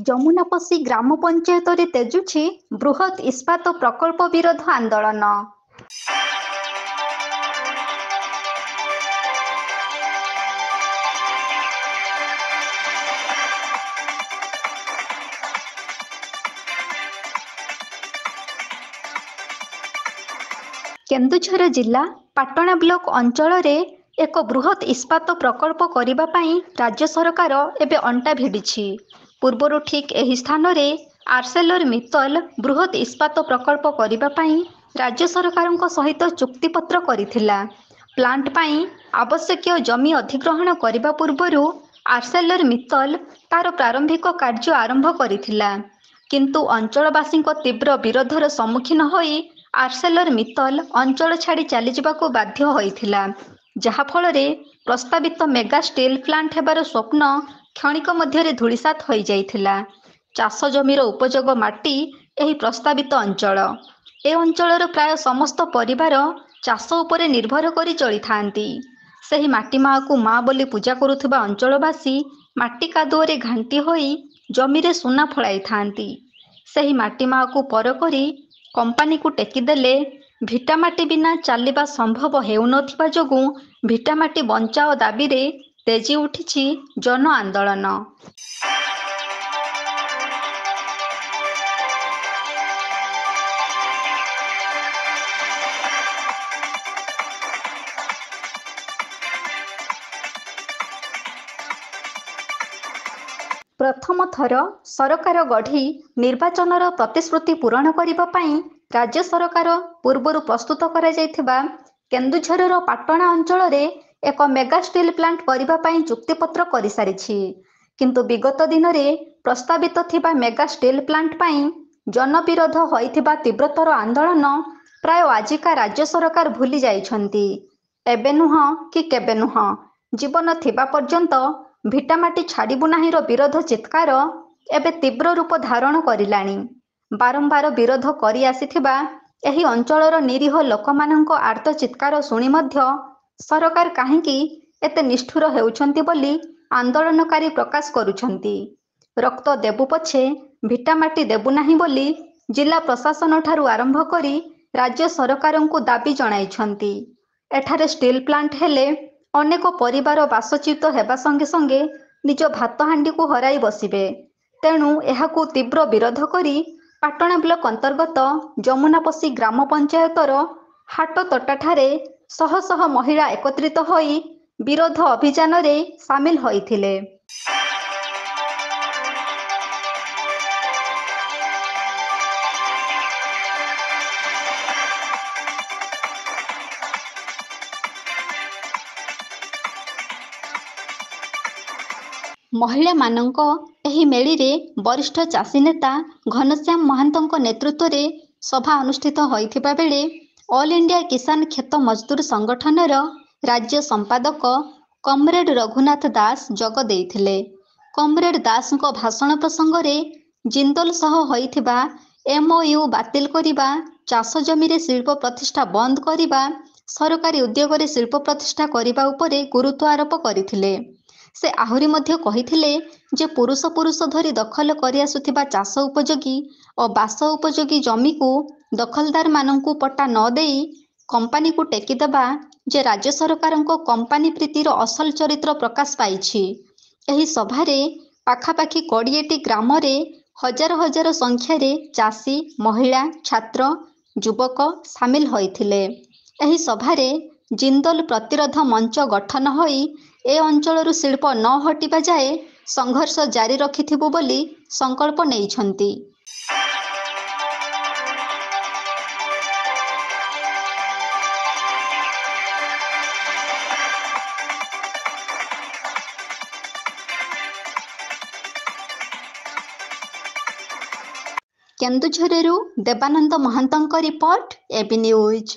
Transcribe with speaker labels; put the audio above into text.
Speaker 1: ଯମୁନାପଶି ଗ୍ରାମ ପଞ୍ଚାୟତରେ ତେଜୁଛି ବୃହତ୍ ଇସ୍ପାତ ପ୍ରକଳ୍ପ ବିରୋଧ ଆନ୍ଦୋଳନ। କେନ୍ଦୁଝର ଜିଲ୍ଲା ପାଟଣା ବ୍ଲକ ଅଞ୍ଚଳରେ ଏକ ବୃହତ୍ ଇସ୍ପାତ ପ୍ରକଳ୍ପ କରିବା ପାଇଁ ରାଜ୍ୟ ସରକାର ଏବେ ଅଣ୍ଟା ଭିଡ଼ିଛି। ପୂର୍ବରୁ ଠିକ୍ ଏହି ସ୍ଥାନରେ ଆର୍ସେଲର ମିତ୍ତଲ ବୃହତ୍ ଇସ୍ପାତ ପ୍ରକଳ୍ପ କରିବା ପାଇଁ ରାଜ୍ୟ ସରକାରଙ୍କ ସହିତ ଚୁକ୍ତିପତ୍ର କରିଥିଲା। ପ୍ଲାଣ୍ଟ ପାଇଁ ଆବଶ୍ୟକୀୟ ଜମି ଅଧିଗ୍ରହଣ କରିବା ପୂର୍ବରୁ ଆର୍ସେଲର ମିତ୍ତଲ ତାର ପ୍ରାରମ୍ଭିକ କାର୍ଯ୍ୟ ଆରମ୍ଭ କରିଥିଲା। କିନ୍ତୁ ଅଞ୍ଚଳବାସୀଙ୍କ ତୀବ୍ର ବିରୋଧର ସମ୍ମୁଖୀନ ହୋଇ ଆର୍ସେଲର ମିତ୍ତଲ ଅଞ୍ଚଳ ଛାଡ଼ି ଚାଲିଯିବାକୁ ବାଧ୍ୟ ହୋଇଥିଲା, ଯାହାଫଳରେ ପ୍ରସ୍ତାବିତ ମେଗା ଷ୍ଟିଲ୍ ପ୍ଲାଣ୍ଟ ହେବାର ସ୍ୱପ୍ନ କ୍ଷଣିକ ମଧ୍ୟରେ ଧୂଳିସାତ୍ ହୋଇଯାଇଥିଲା। ଚାଷ ଜମିର ଉପଯୋଗ ମାଟି ଏହି ପ୍ରସ୍ତାବିତ ଅଞ୍ଚଳ। ଏ ଅଞ୍ଚଳର ପ୍ରାୟ ସମସ୍ତ ପରିବାର ଚାଷ ଉପରେ ନିର୍ଭର କରି ଚଳିଥାନ୍ତି। ସେହି ମାଟି ମାଆକୁ ମା ବୋଲି ପୂଜା କରୁଥିବା ଅଞ୍ଚଳବାସୀ ମାଟି କାଦୁଅରେ ଘାଣ୍ଟି ହୋଇ ଜମିରେ ସୁନା ଫଳାଇଥାନ୍ତି। ସେହି ମାଟି ମାଆକୁ ପର କରି କମ୍ପାନୀକୁ ଟେକିଦେଲେ ଭିଟାମାଟି ବିନା ଚାଲିବା ସମ୍ଭବ ହେଉନଥିବା ଯୋଗୁଁ ଭିଟାମାଟି ବଞ୍ଚାଅ ଦାବିରେ ତେଜି ଉଠିଛି ଜନ ଆନ୍ଦୋଳନ। ପ୍ରଥମ ଥର ସରକାର ଗଢ଼ି ନିର୍ବାଚନର ପ୍ରତିଶ୍ରୁତି ପୂରଣ କରିବା ପାଇଁ ରାଜ୍ୟ ସରକାର ପୂର୍ବରୁ ପ୍ରସ୍ତୁତ କରାଯାଇଥିବା କେନ୍ଦୁଝରର ପାଟଣା ଅଞ୍ଚଳରେ ଏକ ମେଗା ଷ୍ଟିଲ୍ ପ୍ଲାଣ୍ଟ କରିବା ପାଇଁ ଚୁକ୍ତିପତ୍ର କରିସାରିଛି। କିନ୍ତୁ ବିଗତ ଦିନରେ ପ୍ରସ୍ତାବିତ ଥିବା ମେଗା ଷ୍ଟିଲ୍ ପ୍ଲାଣ୍ଟ ପାଇଁ ଜନବିରୋଧ ହୋଇଥିବା ତୀବ୍ରତର ଆନ୍ଦୋଳନ ପ୍ରାୟ ଆଜିକା ରାଜ୍ୟ ସରକାର ଭୁଲି ଯାଇଛନ୍ତି। ଏବେ ନୁହଁ କି କେବେ ନୁହଁ, ଜୀବନ ଥିବା ପର୍ଯ୍ୟନ୍ତ ଭିଟାମାଟି ଛାଡ଼ିବୁ ନାହିଁର ବିରୋଧ ଚିତ୍କାର ଏବେ ତୀବ୍ର ରୂପ ଧାରଣ କରିଲାଣି। ବାରମ୍ବାର ବିରୋଧ କରି ଆସିଥିବା ଏହି ଅଞ୍ଚଳର ନିରୀହ ଲୋକମାନଙ୍କ ଆର୍ତ୍ତ ଚିତ୍କାର ଶୁଣି ମଧ୍ୟ ସରକାର କାହିଁକି ଏତେ ନିଷ୍ଠୁର ହେଉଛନ୍ତି ବୋଲି ଆନ୍ଦୋଳନକାରୀ ପ୍ରକାଶ କରୁଛନ୍ତି। ରକ୍ତ ଦେବୁ ପଛେ ଭିଟାମାଟି ଦେବୁ ନାହିଁ ବୋଲି ଜିଲ୍ଲା ପ୍ରଶାସନଠାରୁ ଆରମ୍ଭ କରି ରାଜ୍ୟ ସରକାରଙ୍କୁ ଦାବି ଜଣାଇଛନ୍ତି। ଏଠାରେ ଷ୍ଟିଲ୍ ପ୍ଲାଣ୍ଟ ହେଲେ ଅନେକ ପରିବାର ବାସଚ୍ୟୁତ ହେବା ସଙ୍ଗେ ସଙ୍ଗେ ନିଜ ଭାତ ହାଣ୍ଡିକୁ ହରାଇ ବସିବେ। ତେଣୁ ଏହାକୁ ତୀବ୍ର ବିରୋଧ କରି ପାଟଣା ବ୍ଲକ ଅନ୍ତର୍ଗତ ଯମୁନାପଶି ଗ୍ରାମ ପଞ୍ଚାୟତର ହାଟତୋଟାଠାରେ ଶହ ଶହ ମହିଳା ଏକତ୍ରିତ ହୋଇ ବିରୋଧ ଅଭିଯାନରେ ସାମିଲ ହୋଇଥିଲେ। ମହିଳାମାନଙ୍କ ଏହି ମେଳିରେ ବରିଷ୍ଠ ଚାଷୀ ନେତା ଘନଶ୍ୟାମ ମହାନ୍ତଙ୍କ ନେତୃତ୍ୱରେ ସଭା ଅନୁଷ୍ଠିତ ହୋଇଥିବା ବେଳେ ଅଲ୍ ଇଣ୍ଡିଆ କିଷାନ କ୍ଷେତ ମଜଦୁର ସଂଗଠନର ରାଜ୍ୟ ସମ୍ପାଦକ କମ୍ରେଡ ରଘୁନାଥ ଦାସ ଯୋଗ ଦେଇଥିଲେ। କମ୍ରେଡ ଦାସଙ୍କ ଭାଷଣ ପ୍ରସଙ୍ଗରେ ଜିନ୍ଦଲ ସହ ହୋଇଥିବା MOU ବାତିଲ କରିବା, ଚାଷ ଜମିରେ ଶିଳ୍ପ ପ୍ରତିଷ୍ଠା ବନ୍ଦ କରିବା, ସରକାରୀ ଉଦ୍ୟୋଗରେ ଶିଳ୍ପ ପ୍ରତିଷ୍ଠା କରିବା ଉପରେ ଗୁରୁତ୍ୱ ଆରୋପ କରିଥିଲେ। ସେ ଆହୁରି ମଧ୍ୟ କହିଥିଲେ ଯେ ପୁରୁଷ ଧରି ଦଖଲ କରି ଆସୁଥିବା ଚାଷ ଉପଯୋଗୀ ଓ ବାସ ଉପଯୋଗୀ ଜମିକୁ ଦଖଲଦାରମାନଙ୍କୁ ପଟ୍ଟା ନ ଦେଇ କମ୍ପାନୀକୁ ଟେକିଦେବା ଯେ ରାଜ୍ୟ ସରକାରଙ୍କ କମ୍ପାନୀ ପ୍ରୀତିର ଅସଲ ଚରିତ୍ର ପ୍ରକାଶ ପାଇଛି। ଏହି ସଭାରେ ପାଖାପାଖି 20ଟି ଗ୍ରାମରେ ହଜାର ହଜାର ସଂଖ୍ୟାରେ ଚାଷୀ, ମହିଳା, ଛାତ୍ର, ଯୁବକ ସାମିଲ ହୋଇଥିଲେ। ଏହି ସଭାରେ ଜିନ୍ଦଲ ପ୍ରତିରୋଧ ମଞ୍ଚ ଗଠନ ହୋଇ ଏ ଅଞ୍ଚଳରୁ ଶିଳ୍ପ ନ ହଟିବା ଯାଏ ସଂଘର୍ଷ ଜାରି ରଖିଥିବୁ ବୋଲି ସଂକଳ୍ପ ନେଇଛନ୍ତି। କେନ୍ଦୁଝରରୁ ଦେବାନନ୍ଦ ମହାନ୍ତଙ୍କ ରିପୋର୍ଟ, AB ନ୍ୟୁଜ।